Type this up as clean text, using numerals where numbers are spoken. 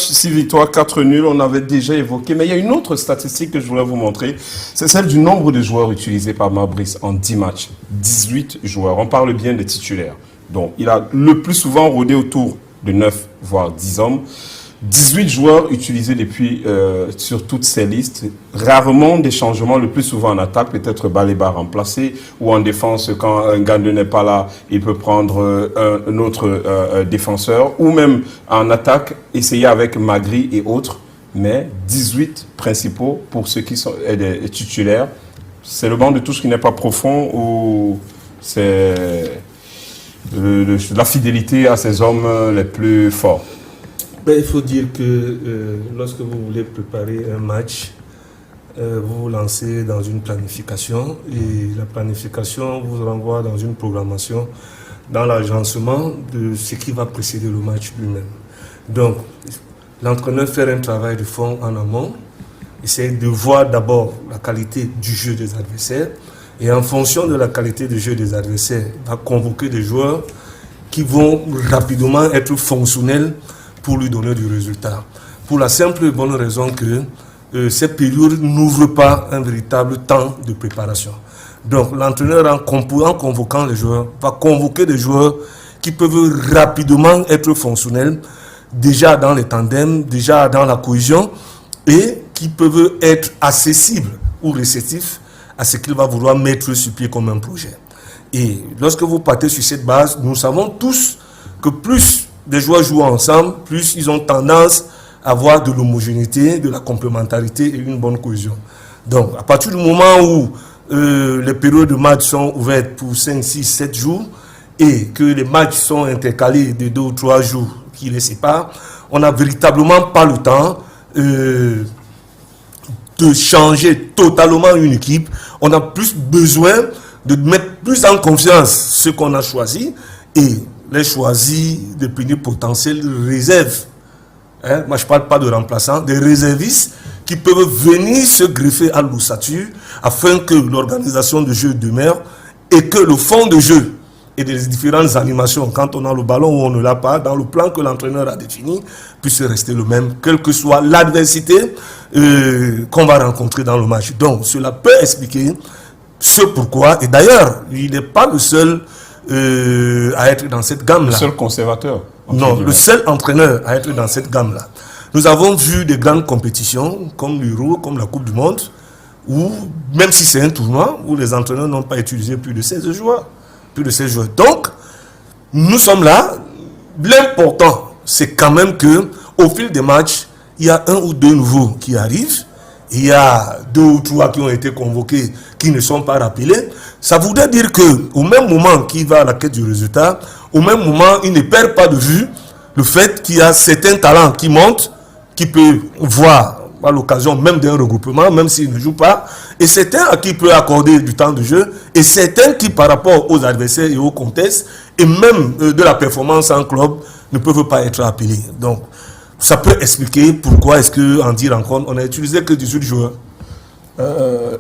6 victoires, 4 nuls, on avait déjà évoqué. Mais il y a une autre statistique que je voulais vous montrer. C'est celle du nombre de joueurs utilisés par Marbrice en 10 matchs. 18 joueurs. On parle bien des titulaires. Donc, il a le plus souvent rôdé autour de 9, voire 10 hommes. 18 joueurs utilisés depuis sur toutes ces listes. Rarement des changements, le plus souvent en attaque, peut-être Baléba remplacé, ou en défense, quand un Gandé n'est pas là, il peut prendre un autre défenseur, ou même en attaque, essayer avec Magri et autres. Mais 18 principaux pour ceux qui sont des titulaires. C'est le banc de touche qui n'est pas profond, ou c'est la fidélité à ces hommes les plus forts. Ben, il faut dire que lorsque vous voulez préparer un match, vous vous lancez dans une planification et la planification vous renvoie dans une programmation, dans l'agencement de ce qui va précéder le match lui-même. Donc, l'entraîneur fait un travail de fond en amont, essaie de voir d'abord la qualité du jeu des adversaires et en fonction de la qualité du jeu des adversaires, va convoquer des joueurs qui vont rapidement être fonctionnels pour lui donner du résultat. Pour la simple et bonne raison que cette période n'ouvre pas un véritable temps de préparation. Donc l'entraîneur, en convoquant les joueurs, va convoquer des joueurs qui peuvent rapidement être fonctionnels, déjà dans les tandems, déjà dans la cohésion, et qui peuvent être accessibles ou réceptifs à ce qu'il va vouloir mettre sur pied comme un projet. Et lorsque vous partez sur cette base, nous savons tous que plus des joueurs jouent ensemble, plus ils ont tendance à avoir de l'homogénéité, de la complémentarité et une bonne cohésion. Donc, à partir du moment où les périodes de match sont ouvertes pour 5, 6, 7 jours et que les matchs sont intercalés de 2 ou 3 jours qui les séparent, on n'a véritablement pas le temps de changer totalement une équipe. On a plus besoin de mettre plus en confiance ce qu'on a choisi et les choisis de potentiels réserves. Moi, je ne parle pas de remplaçants, des réservistes qui peuvent venir se greffer à l'ossature afin que l'organisation de jeu demeure et que le fond de jeu et des différentes animations, quand on a le ballon ou on ne l'a pas, dans le plan que l'entraîneur a défini, puisse rester le même, quelle que soit l'adversité qu'on va rencontrer dans le match. Donc, cela peut expliquer ce pourquoi, et d'ailleurs, il n'est pas le seul à être dans cette gamme-là. Le seul conservateur. Non, le seul entraîneur à être dans cette gamme-là. Nous avons vu des grandes compétitions comme l'Euro, comme la Coupe du Monde, où, même si c'est un tournoi, où les entraîneurs n'ont pas utilisé plus de 16 joueurs. Plus de 16 joueurs. Donc, nous sommes là. L'important, c'est quand même que au fil des matchs, il y a 1 ou 2 nouveaux qui arrivent. Il y a 2 ou 3 qui ont été convoqués, qui ne sont pas rappelés. Ça voudrait dire qu'au même moment qu'il va à la quête du résultat, au même moment, il ne perd pas de vue le fait qu'il y a certains talents qui montent, qui peuvent voir à l'occasion même d'un regroupement, même s'ils ne jouent pas, et certains à qui il peut accorder du temps de jeu, et certains qui, par rapport aux adversaires et aux contextes, et même de la performance en club, ne peuvent pas être appelés. Donc, ça peut expliquer pourquoi est-ce qu'en 10 rencontres, on n'a utilisé que 18 joueurs.